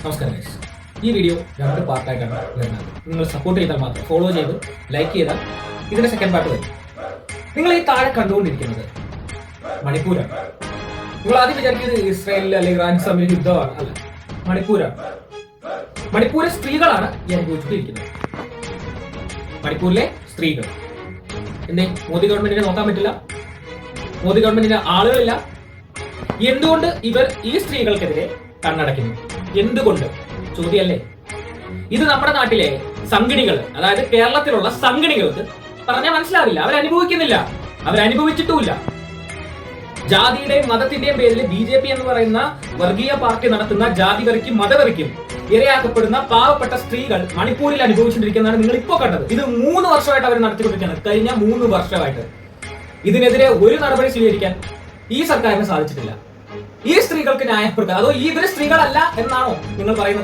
നമസ്കാരം ഗൈസ്. ഈ വീഡിയോ 2 പാർട്ടായിട്ടാണ് വരുന്നത്. നിങ്ങൾ സപ്പോർട്ട് ചെയ്താൽ മാത്രം, ഫോളോ ചെയ്ത് ലൈക്ക് ചെയ്താൽ ഇതിന്റെ സെക്കൻഡ് പാർട്ട് വരും. നിങ്ങൾ ഈ താഴെ കണ്ടുകൊണ്ടിരിക്കുന്നത് മണിപ്പൂരാണ്. നിങ്ങൾ ആദ്യം വിചാരിക്കുന്നത് ഇസ്രായേലിൽ അല്ലെങ്കിൽ ഇറാൻ തമ്മിൽ യുദ്ധമാണ്. അല്ല, മണിപ്പൂരാണ്. മണിപ്പൂരിലെ സ്ത്രീകളാണ് ഈ അനുഭവിച്ചിരിക്കുന്നത്. മണിപ്പൂരിലെ സ്ത്രീകൾ. എന്തേ മോദി ഗവൺമെന്റിനെ നോക്കാൻ പറ്റില്ല? മോദി ഗവൺമെന്റിന് ആളുകളില്ല. എന്തുകൊണ്ട് ഇവർ ഈ സ്ത്രീകൾക്കെതിരെ കണ്ണടയ്ക്കുന്നു? എന്തുകൊണ്ട്? ചോദ്യമല്ലേ. ഇത് നമ്മുടെ നാട്ടിലെ സംഘിണികൾ, അതായത് കേരളത്തിലുള്ള സംഘിണികൾക്ക് പറഞ്ഞാൽ മനസ്സിലാവില്ല. അവരനുഭവിക്കുന്നില്ല, അവരനുഭവിച്ചിട്ടുമില്ല. ജാതിയുടെയും മതത്തിന്റെയും പേരിൽ BJP എന്ന് പറയുന്ന വർഗീയ പാർട്ടി നടത്തുന്ന ജാതിവെറിക്കും മതവെറിക്കും ഇരയാക്കപ്പെടുന്ന പാവപ്പെട്ട സ്ത്രീകൾ മണിപ്പൂരിൽ അനുഭവിച്ചുകൊണ്ടിരിക്കുന്നതാണ് നിങ്ങൾ ഇപ്പോൾ കണ്ടത്. ഇത് 3 വർഷമായിട്ട് അവർ നടത്തിക്കൊണ്ടിരിക്കുകയാണ്. കഴിഞ്ഞ 3 വർഷമായിട്ട് ഇതിനെതിരെ ഒരു നടപടി സ്വീകരിക്കാൻ ഈ സർക്കാരിന് സാധിച്ചിട്ടില്ല. ഈ സ്ത്രീകൾക്ക് ന്യായപ്പെടുത്തുക, അതോ ഇവര് സ്ത്രീകളല്ല എന്നാണോ നിങ്ങൾ പറയുന്നത്?